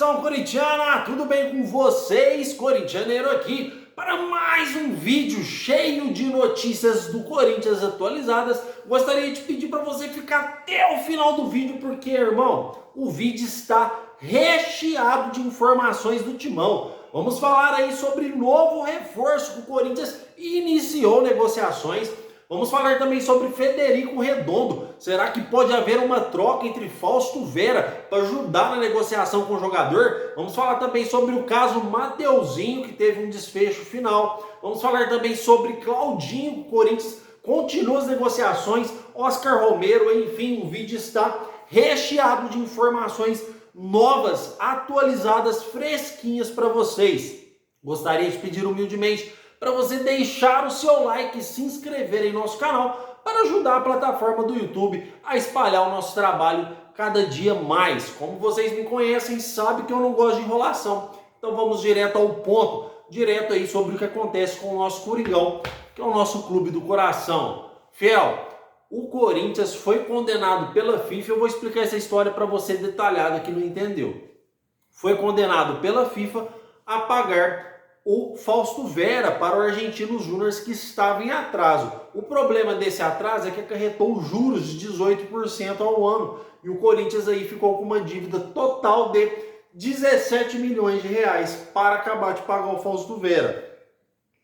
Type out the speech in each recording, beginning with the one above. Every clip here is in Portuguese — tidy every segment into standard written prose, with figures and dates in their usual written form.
Nação corintiana, tudo bem com vocês? Corintianeiro aqui para mais um vídeo cheio de notícias do Corinthians atualizadas. Gostaria de pedir para você ficar até o final do vídeo porque, irmão, o vídeo está recheado de informações do Timão. Vamos falar aí sobre novo reforço que o Corinthians iniciou negociações. Vamos falar também sobre Federico Redondo. Será que pode haver uma troca entre Fausto Vera para ajudar na negociação com o jogador? Vamos falar também sobre o caso Mateuzinho, que teve um desfecho final. Vamos falar também sobre Claudinho, o Corinthians continua as negociações, Oscar Romero, enfim, o vídeo está recheado de informações novas, atualizadas, fresquinhas para vocês. Gostaria de pedir humildemente para você deixar o seu like e se inscrever em nosso canal para ajudar a plataforma do YouTube a espalhar o nosso trabalho cada dia mais. Como vocês me conhecem, sabem que eu não gosto de enrolação. Então vamos direto ao ponto, direto aí sobre o que acontece com o nosso Coringão, que é o nosso clube do coração. Fiel, o Corinthians foi condenado pela FIFA, eu vou explicar essa história para você detalhada que não entendeu. Foi condenado pela FIFA a pagar o Fausto Vera para o Argentino Júnior que estava em atraso. O problema desse atraso é que acarretou juros de 18% ao ano e o Corinthians aí ficou com uma dívida total de 17 milhões de reais para acabar de pagar o Fausto Vera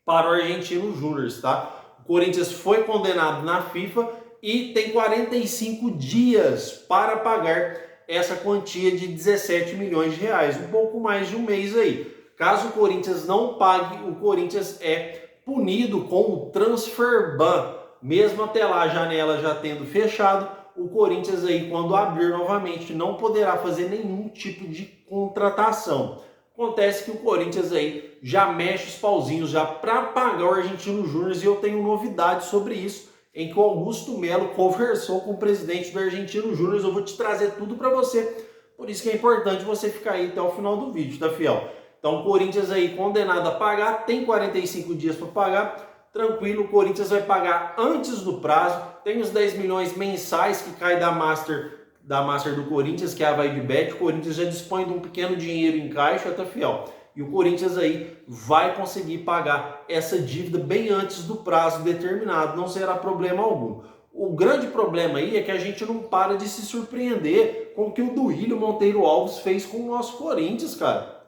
para o Argentino Júnior, tá? O Corinthians foi condenado na FIFA e tem 45 dias para pagar essa quantia de 17 milhões de reais, um pouco mais de um mês aí. Caso o Corinthians não pague, o Corinthians é punido com o transfer ban. Mesmo até lá a janela já tendo fechado, o Corinthians aí quando abrir novamente não poderá fazer nenhum tipo de contratação. Acontece que o Corinthians aí já mexe os pauzinhos já para pagar o Argentino Júnior e eu tenho novidades sobre isso, em que o Augusto Melo conversou com o presidente do Argentino Júnior. Eu vou te trazer tudo para você, por isso que é importante você ficar aí até o final do vídeo, tá, fiel? Então o Corinthians aí condenado a pagar, tem 45 dias para pagar, tranquilo, o Corinthians vai pagar antes do prazo, tem os 10 milhões mensais que cai da Master do Corinthians, que é a VibeBet, o Corinthians já dispõe de um pequeno dinheiro em caixa, tá, fiel? E o Corinthians aí vai conseguir pagar essa dívida bem antes do prazo determinado, não será problema algum. O grande problema aí é que a gente não para de se surpreender com o que o Duílio Monteiro Alves fez com o nosso Corinthians, cara.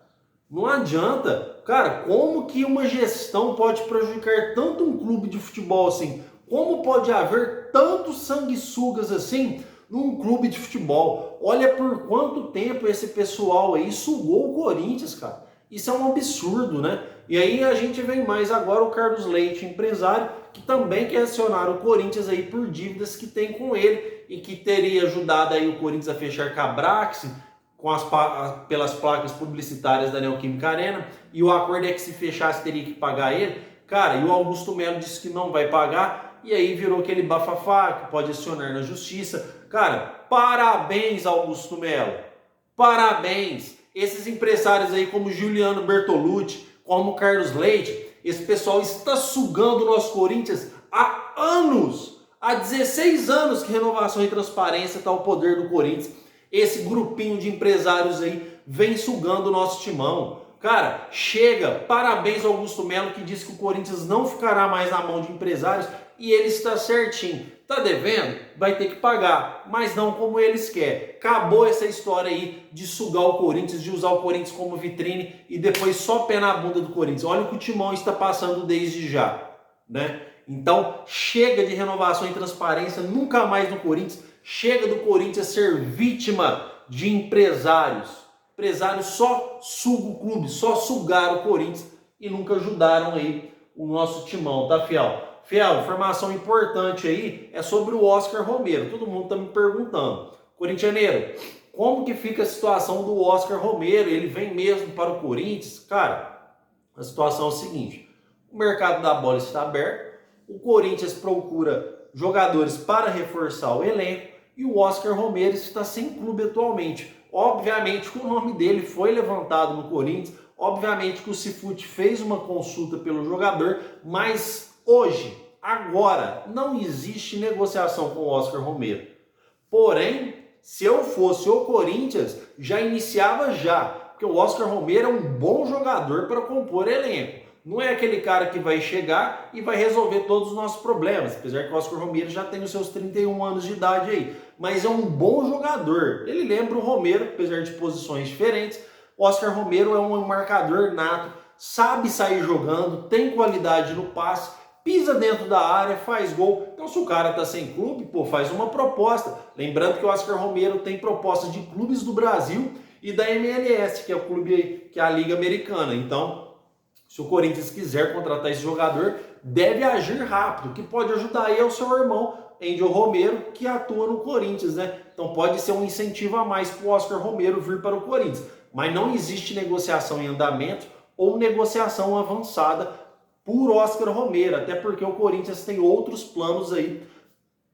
Não adianta, cara, como que uma gestão pode prejudicar tanto um clube de futebol assim? Como pode haver tantos sanguessugas assim num clube de futebol? Olha por quanto tempo esse pessoal aí sugou o Corinthians, cara. Isso é um absurdo, né? E aí a gente vem mais agora o Carlos Leite, empresário, que também quer acionar o Corinthians aí por dívidas que tem com ele e que teria ajudado aí o Corinthians a fechar com a Brax, pelas placas publicitárias da Neoquímica Arena, e o acordo é que se fechasse teria que pagar ele, cara, e o Augusto Melo disse que não vai pagar, e aí virou aquele bafafá que pode acionar na justiça. Cara, parabéns Augusto Melo, parabéns, esses empresários aí como Juliano Bertolucci, como Carlos Leite, esse pessoal está sugando o nosso Corinthians há anos, há 16 anos que renovação e transparência está ao poder do Corinthians. Esse grupinho de empresários aí vem sugando o nosso timão. Cara, chega, parabéns ao Augusto Melo que disse que o Corinthians não ficará mais na mão de empresários e ele está certinho. Tá devendo? Vai ter que pagar, mas não como eles querem. Acabou essa história aí de sugar o Corinthians, de usar o Corinthians como vitrine e depois só pé na bunda do Corinthians. Olha o que o timão está passando desde já, né? Então, chega de renovação e transparência, nunca mais no Corinthians. Chega do Corinthians ser vítima de empresários. Empresários só sugam o clube, só sugaram o Corinthians e nunca ajudaram aí o nosso timão, tá, fiel? Fiel, informação importante aí é sobre o Oscar Romero. Todo mundo tá me perguntando. Corintianeiro, como que fica a situação do Oscar Romero? Ele vem mesmo para o Corinthians? Cara, a situação é o seguinte. O mercado da bola está aberto. O Corinthians procura jogadores para reforçar o elenco e o Oscar Romero está sem clube atualmente. Obviamente que o nome dele foi levantado no Corinthians, obviamente que o Cifute fez uma consulta pelo jogador, mas hoje, agora, não existe negociação com o Oscar Romero. Porém, se eu fosse o Corinthians, já iniciava já. porque o Oscar Romero é um bom jogador para compor elenco. Não é aquele cara que vai chegar e vai resolver todos os nossos problemas, apesar que o Oscar Romero já tem os seus 31 anos de idade aí, mas é um bom jogador. Ele lembra o Romero, apesar de posições diferentes. O Oscar Romero é um marcador nato, sabe sair jogando, tem qualidade no passe, pisa dentro da área, faz gol. Então se o cara tá sem clube, pô, faz uma proposta. Lembrando que o Oscar Romero tem proposta de clubes do Brasil e da MLS, que é o clube, que é a Liga Americana. Então, se o Corinthians quiser contratar esse jogador, deve agir rápido. O que pode ajudar aí é o seu irmão, Angel Romero, que atua no Corinthians, né? Então pode ser um incentivo a mais para o Oscar Romero vir para o Corinthians. Mas não existe negociação em andamento ou negociação avançada por Oscar Romero, até porque o Corinthians tem outros planos aí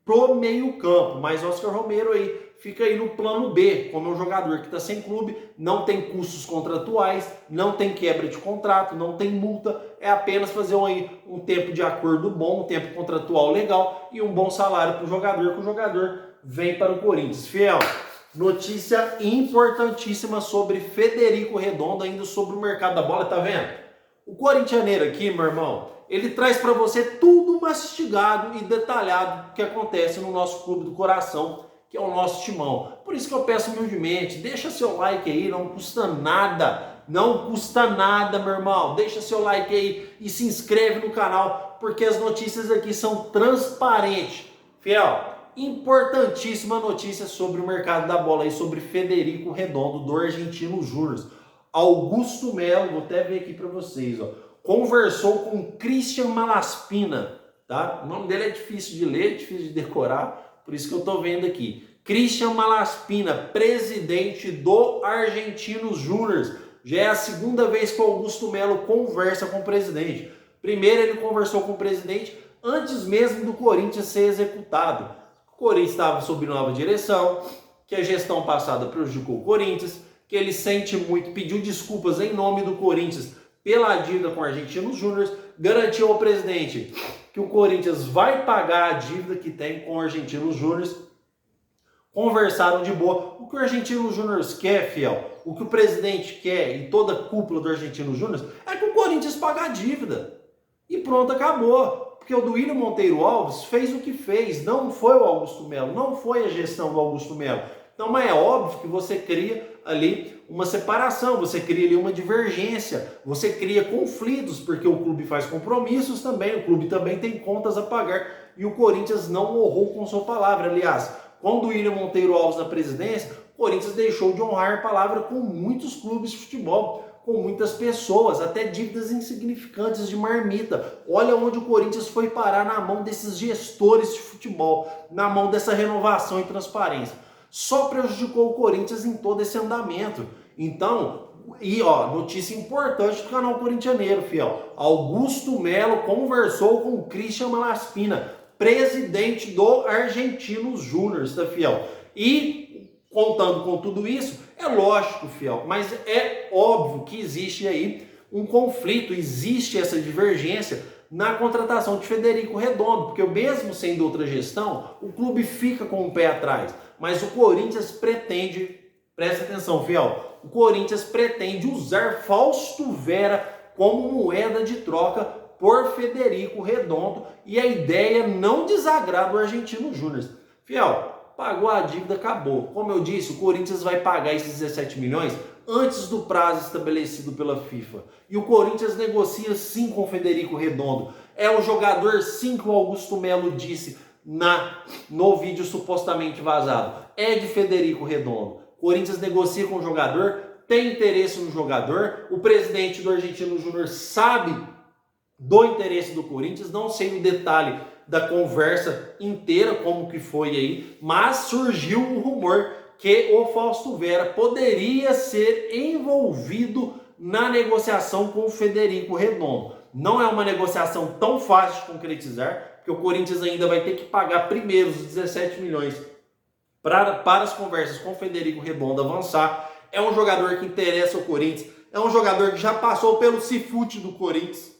pro meio campo, mas Oscar Romero aí fica aí no plano B, como um jogador que está sem clube, não tem custos contratuais, não tem quebra de contrato, não tem multa, é apenas fazer um tempo de acordo bom, um tempo contratual legal e um bom salário para o jogador, que o jogador vem para o Corinthians. Fiel, notícia importantíssima sobre Federico Redondo, ainda sobre o mercado da bola, tá vendo? O corintianeiro aqui, meu irmão, ele traz para você tudo mastigado e detalhado que acontece no nosso clube do coração, que é o nosso timão. Por isso que eu peço humildemente, deixa seu like aí, não custa nada. Não custa nada, meu irmão. Deixa seu like aí e se inscreve no canal, porque as notícias aqui são transparentes. Fiel, importantíssima notícia sobre o mercado da bola aí, sobre Federico Redondo, do Argentino Júnior. Augusto Melo, vou até ver aqui para vocês, ó, conversou com Christian Malaspina, tá? O nome dele é difícil de ler, difícil de decorar, por isso que eu tô vendo aqui. Christian Malaspina, presidente do Argentinos Júnior. Já é a segunda vez que o Augusto Melo conversa com o presidente. Primeiro ele conversou com o presidente antes mesmo do Corinthians ser executado. O Corinthians estava sob nova direção, que a gestão passada prejudicou o Corinthians, que ele sente muito, pediu desculpas em nome do Corinthians pela dívida com o Argentinos Júnior, garantiu ao presidente que o Corinthians vai pagar a dívida que tem com o Argentinos Júnior. Conversaram de boa. O que o Argentinos Júnior quer, Fiel, o que o presidente quer e toda a cúpula do Argentinos Júnior é que o Corinthians pague a dívida. E pronto, acabou. Porque o Duílio Monteiro Alves fez o que fez, não foi o Augusto Melo, não foi a gestão do Augusto Melo. Então, mas é óbvio que você cria ali uma separação, você cria ali uma divergência, você cria conflitos, porque o clube faz compromissos também, o clube também tem contas a pagar, e o Corinthians não honrou com sua palavra. Aliás, quando o Duílio Monteiro Alves na presidência, o Corinthians deixou de honrar a palavra com muitos clubes de futebol, com muitas pessoas, até dívidas insignificantes de marmita. Olha onde o Corinthians foi parar, na mão desses gestores de futebol, na mão dessa renovação e transparência. Só prejudicou o Corinthians em todo esse andamento. Então, e ó, notícia importante do canal corintianeiro, fiel. Augusto Melo conversou com o Christian Malaspina, presidente do Argentinos Júnior, tá, fiel? E contando com tudo isso, é lógico, fiel, mas é óbvio que existe aí um conflito, existe essa divergência na contratação de Federico Redondo, porque mesmo sendo outra gestão, o clube fica com o pé atrás. Mas o Corinthians pretende, presta atenção, fiel, o Corinthians pretende usar Fausto Vera como moeda de troca por Federico Redondo, e a ideia não desagrada o Argentino Júnior. Fiel, pagou a dívida, acabou. Como eu disse, o Corinthians vai pagar esses 17 milhões antes do prazo estabelecido pela FIFA. E o Corinthians negocia sim com o Federico Redondo. É o jogador sim que o Augusto Melo disse no vídeo supostamente vazado. É de Federico Redondo. O Corinthians negocia com o jogador, tem interesse no jogador. O presidente do Argentino Júnior sabe do interesse do Corinthians. Não sei o detalhe da conversa inteira, como que foi aí, mas surgiu o rumor que o Fausto Vera poderia ser envolvido na negociação com o Federico Redondo. Não é uma negociação tão fácil de concretizar, porque o Corinthians ainda vai ter que pagar primeiro os 17 milhões para as conversas com o Federico Redondo avançar. É um jogador que interessa ao Corinthians, é um jogador que já passou pelo Cifute do Corinthians.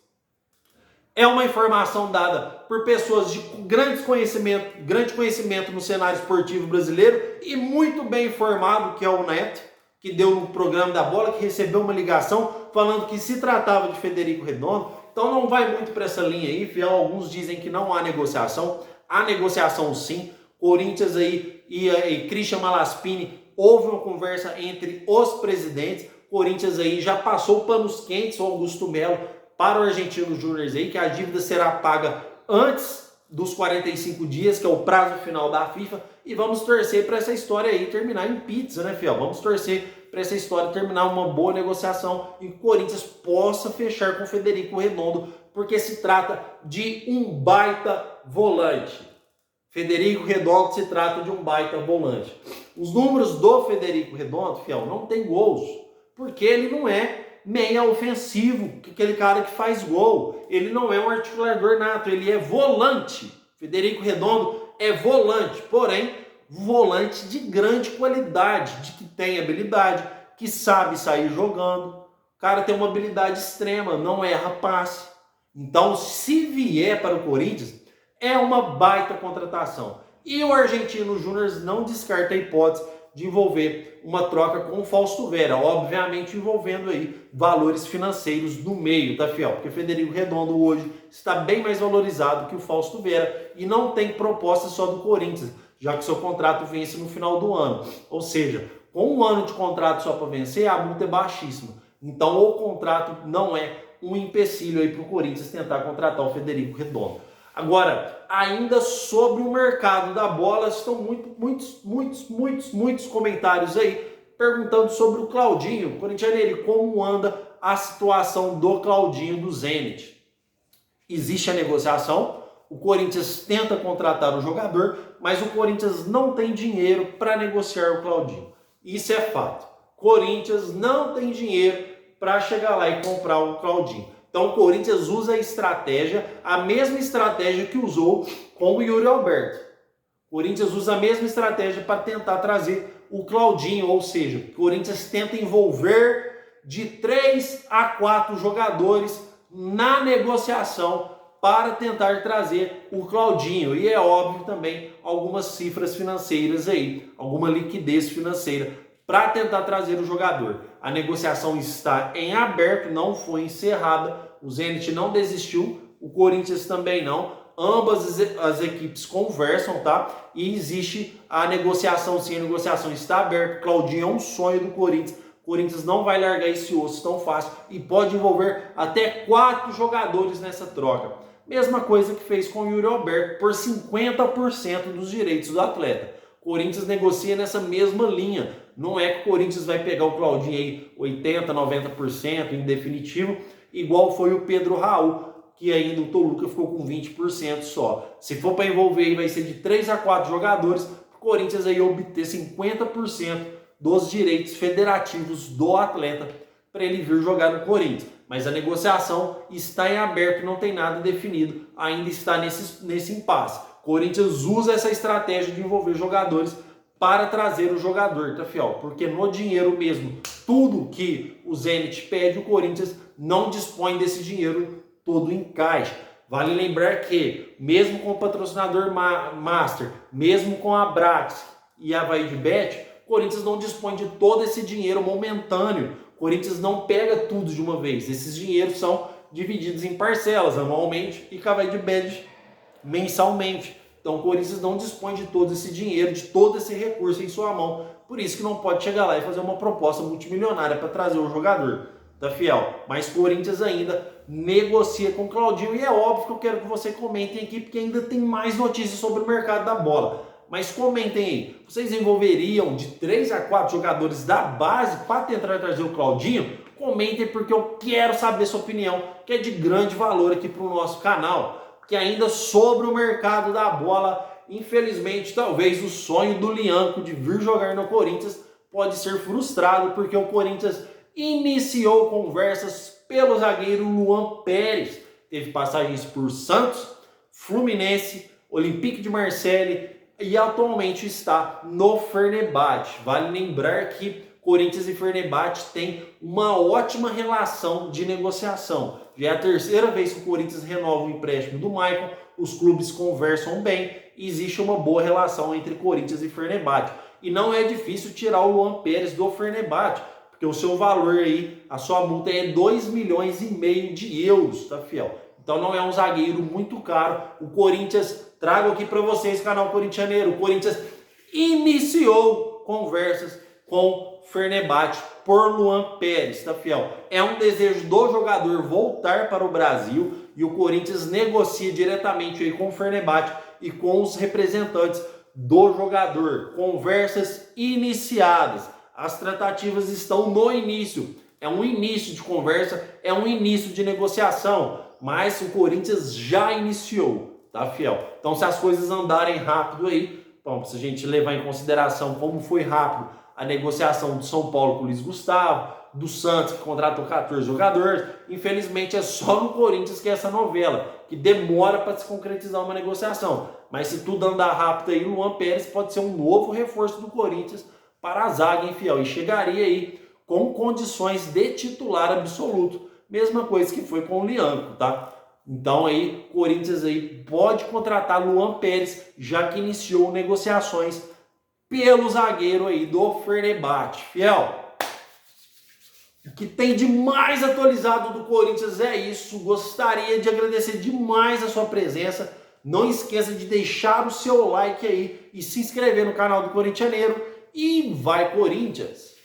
É uma informação dada por pessoas de grande conhecimento no cenário esportivo brasileiro e muito bem informado, que é o Neto, que deu no programa da bola, que recebeu uma ligação falando que se tratava de Federico Redondo. Então não vai muito para essa linha aí, fiel. Alguns dizem que não há negociação. Há negociação sim. Corinthians aí e Christian Malaspini, houve uma conversa entre os presidentes. Corinthians aí já passou panos quentes, o Augusto Melo, para o Argentino Júnior aí, que a dívida será paga antes dos 45 dias, que é o prazo final da FIFA, e vamos torcer para essa história aí terminar em pizza, né, fiel? Vamos torcer para essa história terminar uma boa negociação e o Corinthians possa fechar com o Federico Redondo, porque se trata de um baita volante. Federico Redondo se trata de um baita volante. Os números do Federico Redondo, fiel, não tem gols, porque ele não é meia ofensivo, aquele cara que faz gol. Ele não é um articulador nato, ele é volante. Federico Redondo é volante, porém, volante de grande qualidade, de que tem habilidade, que sabe sair jogando. O cara tem uma habilidade extrema, não erra passe. Então, se vier para o Corinthians, é uma baita contratação. E o Argentino Júnior não descarta a hipótese de envolver uma troca com o Fausto Vera, obviamente envolvendo aí valores financeiros no meio, tá, fiel? Porque Federico Redondo hoje está bem mais valorizado que o Fausto Vera e não tem proposta só do Corinthians, já que seu contrato vence no final do ano. Ou seja, com um ano de contrato só para vencer, a multa é baixíssima. Então o contrato não é um empecilho aí para o Corinthians tentar contratar o Federico Redondo. Agora, ainda sobre o mercado da bola, estão muitos comentários aí perguntando sobre o Claudinho. Corintianeiro, como anda a situação do Claudinho do Zenit? Existe a negociação, o Corinthians tenta contratar o jogador, mas o Corinthians não tem dinheiro para negociar o Claudinho. Isso é fato. Corinthians não tem dinheiro para chegar lá e comprar o Claudinho. Então o Corinthians usa a mesma estratégia que usou com o Yuri Alberto. O Corinthians usa a mesma estratégia para tentar trazer o Claudinho, ou seja, o Corinthians tenta envolver de 3 a 4 jogadores na negociação para tentar trazer o Claudinho. E é óbvio também algumas cifras financeiras aí, alguma liquidez financeira para tentar trazer o jogador. A negociação está em aberto, não foi encerrada. O Zenit não desistiu, o Corinthians também não. Ambas as equipes conversam, tá? E existe a negociação, sim, a negociação está aberta. Claudinho é um sonho do Corinthians. O Corinthians não vai largar esse osso tão fácil e pode envolver até 4 jogadores nessa troca. Mesma coisa que fez com o Yuri Alberto, por 50% dos direitos do atleta. O Corinthians negocia nessa mesma linha. Não é que o Corinthians vai pegar o Claudinho aí 80%, 90% em definitivo, igual foi o Pedro Raul, que ainda o Toluca ficou com 20% só. Se for para envolver aí, vai ser de 3 a 4 jogadores, para o Corinthians aí obter 50% dos direitos federativos do atleta para ele vir jogar no Corinthians. Mas a negociação está em aberto, não tem nada definido, ainda está nesse impasse. O Corinthians usa essa estratégia de envolver jogadores para trazer o jogador, tá, fiel? Porque no dinheiro mesmo, tudo que o Zenit pede, o Corinthians não dispõe desse dinheiro todo em caixa. Vale lembrar que, mesmo com o patrocinador Master, mesmo com a Brax e a VaidBet, o Corinthians não dispõe de todo esse dinheiro momentâneo. O Corinthians não pega tudo de uma vez. Esses dinheiros são divididos em parcelas, anualmente, e com a VaidBet mensalmente. Então o Corinthians não dispõe de todo esse dinheiro, de todo esse recurso em sua mão. Por isso que não pode chegar lá e fazer uma proposta multimilionária para trazer o jogador. Tá, fiel? Mas o Corinthians ainda negocia com o Claudinho. E é óbvio que eu quero que você comentem aqui, porque ainda tem mais notícias sobre o mercado da bola. Mas comentem aí. Vocês envolveriam de 3 a 4 jogadores da base para tentar trazer o Claudinho? Comentem, porque eu quero saber sua opinião, que é de grande valor aqui para o nosso canal. Que ainda sobre o mercado da bola, infelizmente, talvez o sonho do Lianco de vir jogar no Corinthians pode ser frustrado, porque o Corinthians iniciou conversas pelo zagueiro Luan Pérez. Teve passagens por Santos, Fluminense, Olympique de Marseille e atualmente está no Fenerbahçe. Vale lembrar que Corinthians e Fenerbahçe têm uma ótima relação de negociação. Já é a terceira vez que o Corinthians renova o empréstimo do Maicon, os clubes conversam bem e existe uma boa relação entre Corinthians e Fenerbahçe. E não é difícil tirar o Luan Pérez do Fenerbahçe, porque o seu valor aí, a sua multa é 2,5 milhões de euros, tá, fiel? Então não é um zagueiro muito caro. O Corinthians, trago aqui para vocês, canal corintianeiro, o Corinthians iniciou conversas com Fenerbahçe por Luan Pérez, tá, fiel? É um desejo do jogador voltar para o Brasil e o Corinthians negocia diretamente aí com o Fenerbahçe e com os representantes do jogador. Conversas iniciadas. As tratativas estão no início. É um início de conversa, é um início de negociação, mas o Corinthians já iniciou, tá, fiel? Então, se as coisas andarem rápido aí, bom, se a gente levar em consideração como foi rápido a negociação do São Paulo com o Luiz Gustavo, do Santos, que contratou 14 jogadores, infelizmente é só no Corinthians que é essa novela, que demora para se concretizar uma negociação. Mas se tudo andar rápido aí, o Luan Pérez pode ser um novo reforço do Corinthians para a zaga, hein, fiel? E chegaria aí com condições de titular absoluto. Mesma coisa que foi com o Lianco, tá? Então aí, Corinthians aí pode contratar Luan Pérez, já que iniciou negociações pelo zagueiro aí do Fenerbahçe, fiel. O que tem de mais atualizado do Corinthians é isso. Gostaria de agradecer demais a sua presença. Não esqueça de deixar o seu like aí e se inscrever no canal do Corintianeiro. E vai, Corinthians!